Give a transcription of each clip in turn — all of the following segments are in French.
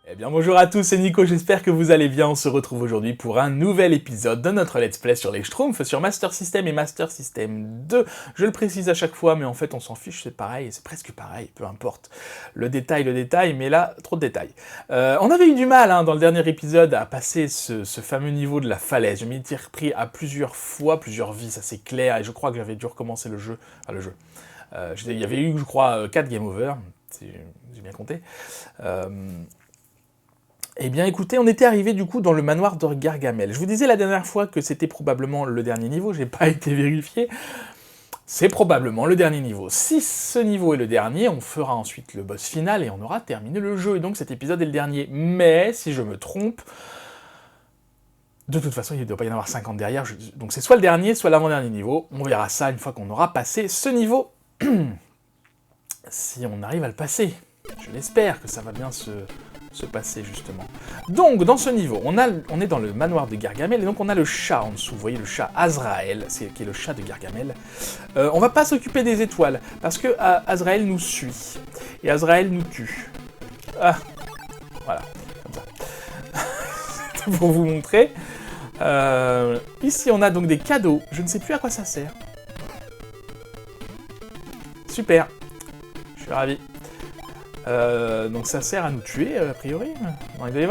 Eh bien bonjour à tous, c'est Nico, j'espère que vous allez bien. On se retrouve aujourd'hui pour un nouvel épisode de notre let's play sur les Schtroumpfs, sur Master System et Master System 2. Je le précise à chaque fois, mais en fait on s'en fiche, c'est pareil, c'est presque pareil, peu importe. Le détail, mais là, trop de détails. On avait eu du mal dans le dernier épisode à passer ce fameux niveau de la falaise. Je m'y étais repris à plusieurs fois, plusieurs vies, ça c'est clair, et je crois que j'avais dû recommencer le jeu. Il y avait eu, je crois, 4 game over, si j'ai bien compté. Eh bien écoutez, on était arrivé du coup dans le manoir de Gargamel. Je vous disais la dernière fois que c'était probablement le dernier niveau, j'ai pas été vérifié. C'est probablement le dernier niveau. Si ce niveau est le dernier, on fera ensuite le boss final et on aura terminé le jeu. Et donc cet épisode est le dernier. Mais, si je me trompe, de toute façon il ne doit pas y en avoir 50 derrière. Donc c'est soit le dernier, soit l'avant-dernier niveau. On verra ça une fois qu'on aura passé ce niveau. Si on arrive à le passer. Je l'espère que ça va bien se passer justement. Donc dans ce niveau, on est dans le manoir de Gargamel et donc on a le chat en dessous, vous voyez le chat Azrael, qui est le chat de Gargamel. On va pas s'occuper des étoiles, parce que Azrael nous suit, et Azrael nous tue. Ah, voilà, comme ça. Pour vous montrer. Ici on a donc des cadeaux, je ne sais plus à quoi ça sert. Super, je suis ravi. Donc ça sert à nous tuer, a priori. Non, il doit y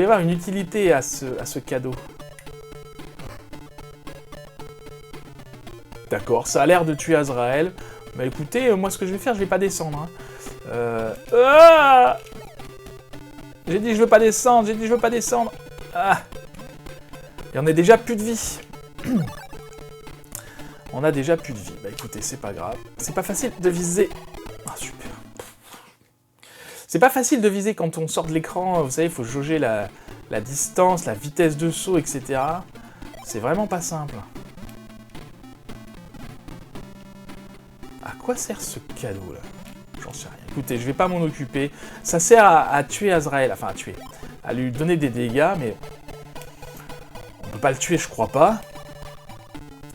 avoir une utilité à ce cadeau. D'accord, ça a l'air de tuer Azrael. Bah écoutez, moi ce que je vais faire, je vais pas descendre. J'ai dit je veux pas descendre, Ah. Et on a déjà plus de vie. On a déjà plus de vie. Bah écoutez, c'est pas grave. C'est pas facile de viser. Ah super. C'est pas facile de viser quand on sort de l'écran. Vous savez, il faut jauger la distance, la vitesse de saut, etc. C'est vraiment pas simple. À quoi sert ce cadeau là? J'en sais rien. Écoutez, je vais pas m'en occuper. Ça sert à tuer Azrael. Enfin, à tuer. À lui donner des dégâts, mais on peut pas le tuer, je crois pas.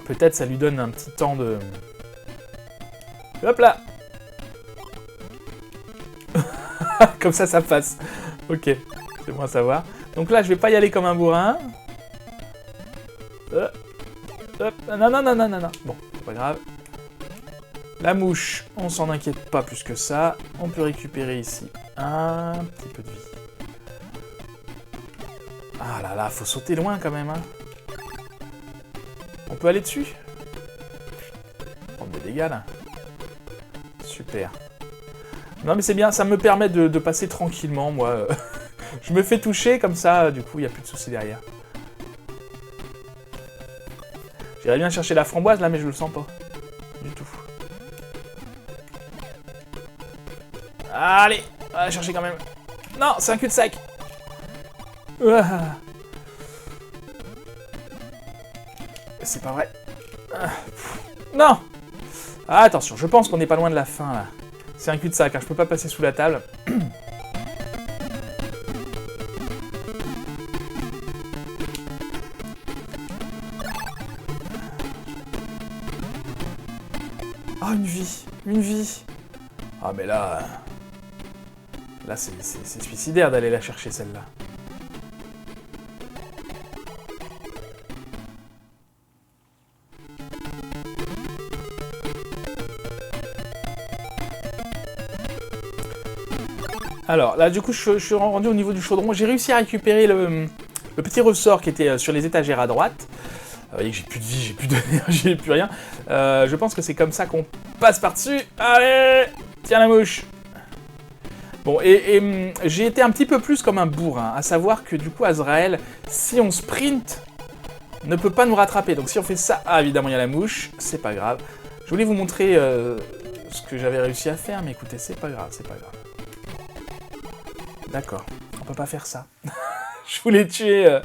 Peut-être ça lui donne un petit temps de... Hop là. Comme ça passe. Ok, c'est bon à savoir. Donc là, je vais pas y aller comme un bourrin. Hop. Non. Bon, c'est pas grave. La mouche, on s'en inquiète pas plus que ça. On peut récupérer ici un petit peu de vie. Ah là là, faut sauter loin quand même, On peut aller dessus? Prendre des dégâts, là. Super. Non, mais c'est bien, ça me permet de passer tranquillement, moi. Je me fais toucher, comme ça, du coup, il n'y a plus de soucis derrière. J'irais bien chercher la framboise, là, mais je le sens pas. Du tout. Allez, on va la chercher quand même. Non, c'est un cul-de-sac. C'est pas vrai. Non. Ah, attention, je pense qu'on n'est pas loin de la fin, là. C'est un cul-de-sac, je peux pas passer sous la table. Oh, une vie. Ah, mais là... Là, c'est suicidaire d'aller la chercher, celle-là. Alors, là, du coup, je suis rendu au niveau du chaudron. J'ai réussi à récupérer le petit ressort qui était sur les étagères à droite. Vous voyez que j'ai plus de vie, j'ai plus d'énergie, j'ai plus rien. Je pense que c'est comme ça qu'on passe par-dessus. Allez, tiens la mouche. Bon, et j'ai été un petit peu plus comme un bourrin, à savoir que du coup, Azrael, si on sprint, ne peut pas nous rattraper. Donc si on fait ça, évidemment, il y a la mouche, c'est pas grave. Je voulais vous montrer ce que j'avais réussi à faire, mais écoutez, c'est pas grave. D'accord, on peut pas faire ça. Je voulais tuer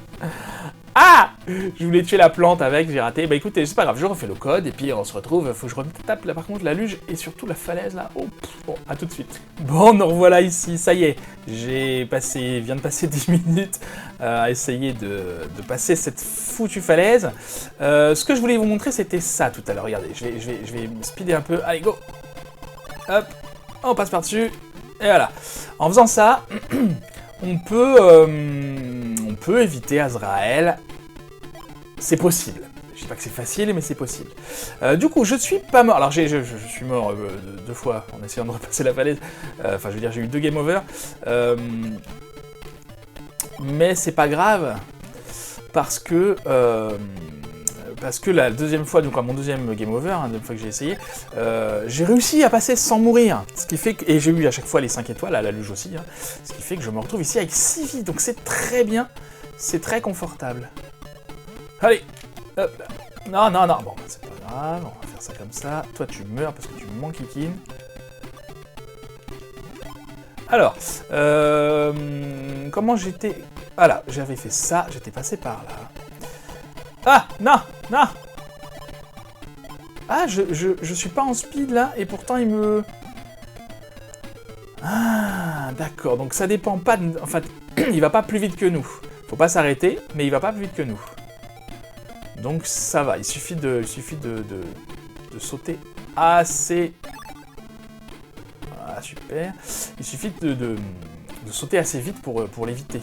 Ah! Je voulais tuer la plante avec, j'ai raté. Bah écoutez, c'est pas grave, je refais le code et puis on se retrouve. Faut que je retape là par contre la luge et surtout la falaise là. Oh, bon, à tout de suite. Bon, nous revoilà ici, ça y est. Viens de passer 10 minutes à essayer de passer cette foutue falaise. Ce que je voulais vous montrer, c'était ça tout à l'heure. Regardez, je vais me speeder un peu. Allez, go! Hop, on passe par-dessus. Et voilà. En faisant ça, on peut éviter Azrael. C'est possible. Je dis pas que c'est facile, mais c'est possible. Du coup, je suis pas mort. Alors, je suis mort 2 fois en essayant de repasser la falaise. Enfin, je veux dire, j'ai eu 2 game over. Mais c'est pas grave. Parce que la deuxième fois, donc à mon deuxième game over, la deuxième fois que j'ai essayé, j'ai réussi à passer sans mourir. Ce qui fait que, et j'ai eu à chaque fois les 5 étoiles, à la luge aussi, hein, ce qui fait que je me retrouve ici avec 6 vies. Donc c'est très bien, c'est très confortable. Allez, hop là. Non, non, non, bon, c'est pas grave, on va faire ça comme ça. Toi tu meurs parce que tu me manques Kikine. Alors, comment j'étais... Voilà, j'avais fait ça, j'étais passé par là. Ah, non, non. Ah, je suis pas en speed là, et pourtant il me... Ah, d'accord, donc ça dépend pas de... En fait, il va pas plus vite que nous. Faut pas s'arrêter, mais il va pas plus vite que nous. Donc ça va, il suffit de sauter assez... Ah, super. Il suffit de sauter assez vite pour l'éviter.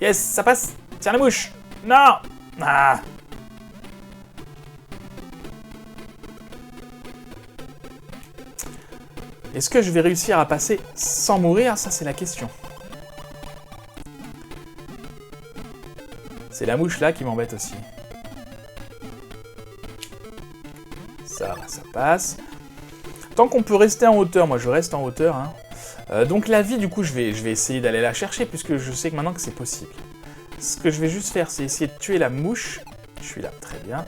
Yes, ça passe. Tiens la mouche. Non. Ah. Est-ce que je vais réussir à passer sans mourir? Ça, c'est la question. C'est la mouche là qui m'embête aussi. Ça passe. Tant qu'on peut rester en hauteur, moi je reste en hauteur. Hein. Donc la vie, du coup, je vais essayer d'aller la chercher, puisque je sais que maintenant que c'est possible. Ce que je vais juste faire, c'est essayer de tuer la mouche. Je suis là, très bien.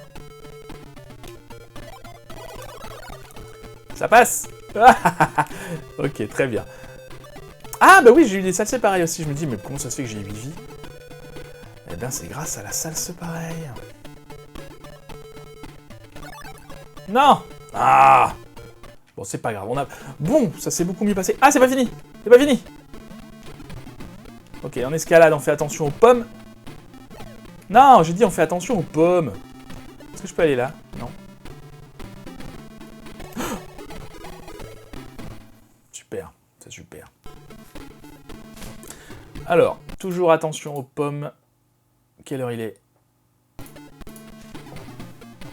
Ça passe. Ok, très bien. Ah, bah oui, j'ai eu des salses pareilles aussi. Je me dis, mais comment ça se fait que j'ai 8 vies? Eh bien, c'est grâce à la salse pareille. Non. Ah. Bon, c'est pas grave, on a... Bon, ça s'est beaucoup mieux passé. Ah, c'est pas fini. C'est pas fini. Ok, en escalade, on fait attention aux pommes. Non, j'ai dit on fait attention aux pommes. Est-ce que je peux aller là? Non. Super, c'est super. Alors, toujours attention aux pommes. Quelle heure il est?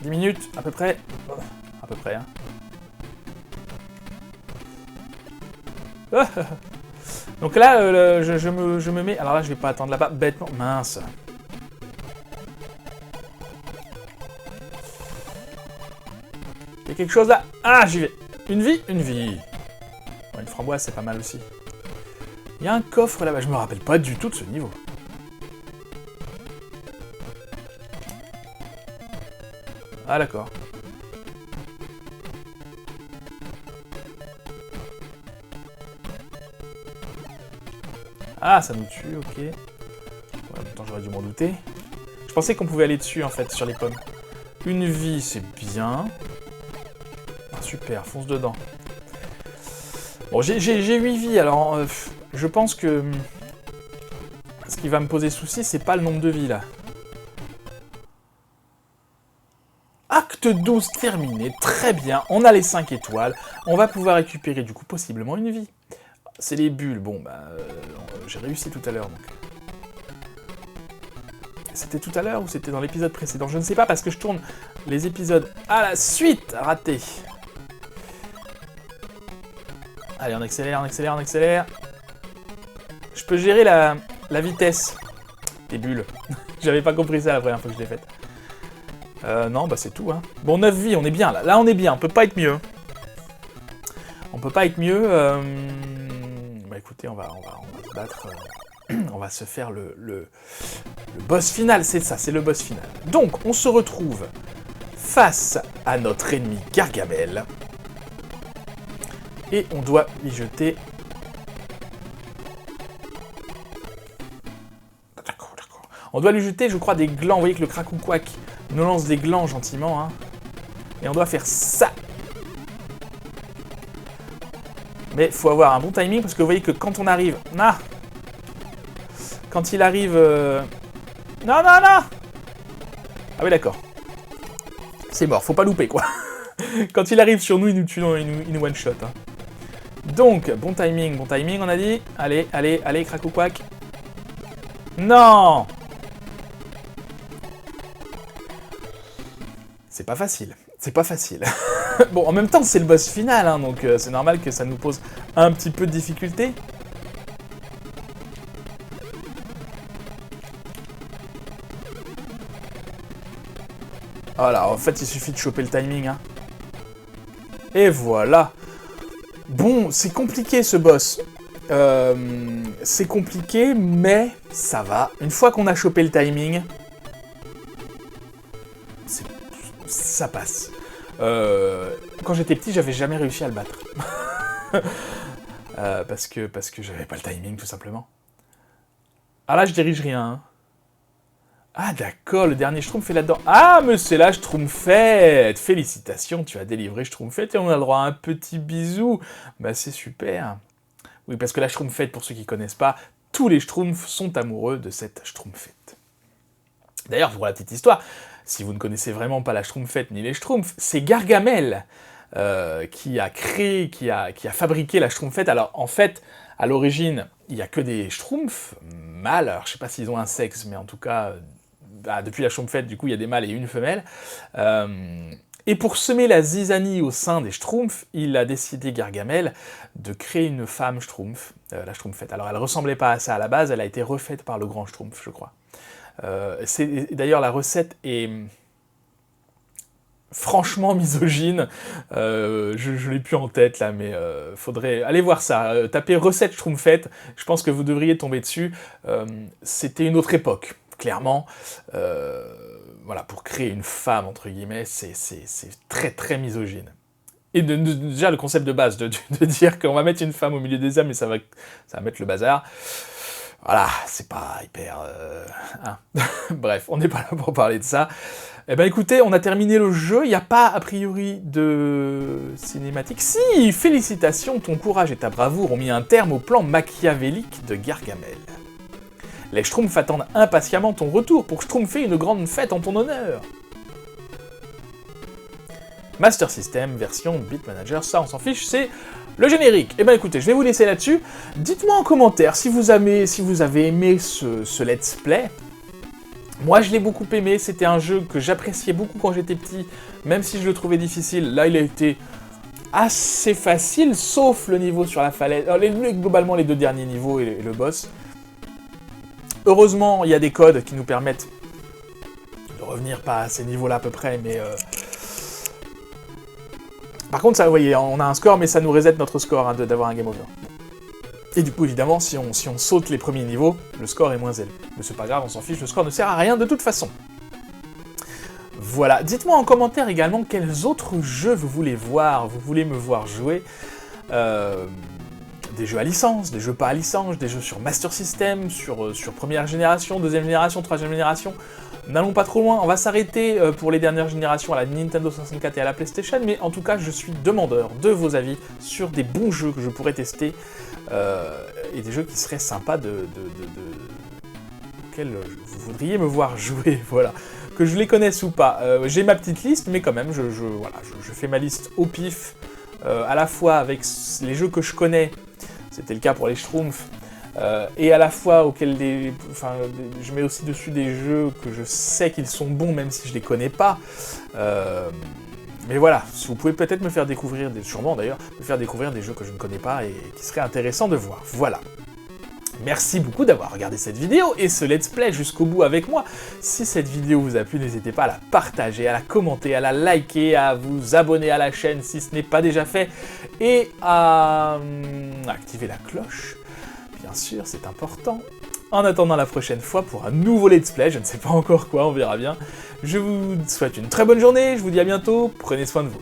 10 minutes, à peu près. À peu près, hein. Donc là, je me mets... Alors là, je vais pas attendre là-bas, bêtement. Mince. Il y a quelque chose là. Ah, j'y vais. Une vie, une vie. Ouais, une framboise, c'est pas mal aussi. Il y a un coffre là-bas. Je me rappelle pas du tout de ce niveau. Ah, d'accord. Ah, ça nous tue, ok. Ouais, en même temps, j'aurais dû m'en douter. Je pensais qu'on pouvait aller dessus, en fait, sur les pommes. Une vie, c'est bien. Ah, super, fonce dedans. Bon, j'ai 8 vies, alors je pense que ce qui va me poser souci, c'est pas le nombre de vies, là. Acte 12 terminé, très bien, on a les 5 étoiles. On va pouvoir récupérer, du coup, possiblement une vie. C'est les bulles, bon, bah... j'ai réussi tout à l'heure, donc... C'était tout à l'heure ou c'était dans l'épisode précédent? Je ne sais pas, parce que je tourne les épisodes à la suite. Raté. Allez, on accélère, on accélère, on accélère. Je peux gérer la vitesse des bulles. J'avais pas compris ça la première fois que je l'ai faite. Non, bah c'est tout, hein. Bon, 9 vies, on est bien, là. Là, on est bien, on peut pas être mieux. On peut pas être mieux. Bah écoutez, on va se battre... on va se faire le boss final, c'est ça, c'est le boss final. Donc, on se retrouve face à notre ennemi Gargamel. Et on doit lui jeter... D'accord, d'accord. On doit lui jeter, je crois, des glands. Vous voyez que le Cracoquac nous lance des glands gentiment. Hein. Et on doit faire ça. Mais il faut avoir un bon timing, parce que vous voyez que quand on arrive... Ah, quand il arrive... Non, non, non. Ah oui, d'accord. C'est mort, faut pas louper, quoi. Quand il arrive sur nous, il nous tue, il nous one-shot. Hein. Donc, bon timing, on a dit. Allez, allez, allez, Cracoquac. Non! C'est pas facile, c'est pas facile. Bon, en même temps, c'est le boss final, hein, donc c'est normal que ça nous pose un petit peu de difficulté. Voilà, en fait, il suffit de choper le timing. Hein. Et voilà. Bon, c'est compliqué, ce boss. C'est compliqué, mais ça va. Une fois qu'on a chopé le timing, ça passe. Quand j'étais petit, j'avais jamais réussi à le battre. parce que j'avais pas le timing, tout simplement. Ah là, je dirige rien. Hein. Ah d'accord, le dernier Schtroumpf est là-dedans. Ah, mais c'est la Schtroumpfette. Félicitations, tu as délivré Schtroumpfette et on a le droit à un petit bisou. Bah c'est super. Oui, parce que la Schtroumpfette, pour ceux qui connaissent pas, tous les Schtroumpfs sont amoureux de cette Schtroumpfette. D'ailleurs, pour la petite histoire, si vous ne connaissez vraiment pas la Schtroumpfette ni les Schtroumpfs, c'est Gargamel qui a créé, qui a fabriqué la Schtroumpfette. Alors en fait, à l'origine, il n'y a que des Schtroumpfs mâles. Alors je sais pas s'ils ont un sexe, mais en tout cas... depuis la Schtroumpfette, du coup, il y a des mâles et une femelle. Et pour semer la zizanie au sein des Schtroumpfs, il a décidé, Gargamel, de créer une femme Schtroumpf, la Schtroumpfette. Alors, elle ressemblait pas à ça à la base, elle a été refaite par le grand Schtroumpf, je crois. D'ailleurs, la recette est franchement misogyne. Je l'ai plus en tête, là, mais faudrait aller voir ça. Tapez recette Schtroumpfette, je pense que vous devriez tomber dessus. C'était une autre époque. Clairement, voilà, pour créer une femme, entre guillemets, c'est très très misogyne. Et déjà, le concept de base, de dire qu'on va mettre une femme au milieu des hommes et ça va mettre le bazar, voilà, c'est pas hyper... hein. Bref, on n'est pas là pour parler de ça. Eh ben écoutez, on a terminé le jeu, il n'y a pas a priori de cinématique. Si, félicitations, ton courage et ta bravoure ont mis un terme au plan machiavélique de Gargamel. Les Schtroumpfs attendent impatiemment ton retour pour schtroumpfer une grande fête en ton honneur. Master System, version Beat Manager, ça on s'en fiche, c'est le générique. Eh ben écoutez, je vais vous laisser là-dessus. Dites-moi en commentaire si vous avez aimé ce let's play. Moi je l'ai beaucoup aimé, c'était un jeu que j'appréciais beaucoup quand j'étais petit, même si je le trouvais difficile. Là il a été assez facile, sauf le niveau sur la falaise. Alors, globalement les deux derniers niveaux et le boss. Heureusement, il y a des codes qui nous permettent de revenir pas à ces niveaux-là à peu près, mais... Par contre, ça, vous voyez, on a un score, mais ça nous reset notre score hein, d'avoir un game over. Et du coup, évidemment, si on saute les premiers niveaux, le score est moins élevé. Mais c'est pas grave, on s'en fiche, le score ne sert à rien de toute façon. Voilà, dites-moi en commentaire également quels autres jeux vous voulez voir, vous voulez me voir jouer. Des jeux à licence, des jeux pas à licence, des jeux sur Master System, sur première génération, deuxième génération, troisième génération. N'allons pas trop loin, on va s'arrêter pour les dernières générations à la Nintendo 64 et à la PlayStation, mais en tout cas je suis demandeur de vos avis sur des bons jeux que je pourrais tester, et des jeux qui seraient sympas auxquels vous voudriez me voir jouer, voilà. Que je les connaisse ou pas. J'ai ma petite liste, mais quand même, voilà, je fais ma liste au pif, à la fois avec les jeux que je connais, c'était le cas pour les Schtroumpfs, et à la fois auxquels je mets aussi dessus des jeux que je sais qu'ils sont bons même si je les connais pas. Mais voilà, vous pouvez peut-être me faire découvrir, sûrement d'ailleurs, me faire découvrir des jeux que je ne connais pas et qui seraient intéressants de voir. Voilà. Merci beaucoup d'avoir regardé cette vidéo et ce let's play jusqu'au bout avec moi. Si cette vidéo vous a plu, n'hésitez pas à la partager, à la commenter, à la liker, à vous abonner à la chaîne si ce n'est pas déjà fait, et à activer la cloche. Bien sûr, c'est important. En attendant la prochaine fois pour un nouveau let's play, je ne sais pas encore quoi, on verra bien. Je vous souhaite une très bonne journée, je vous dis à bientôt, prenez soin de vous.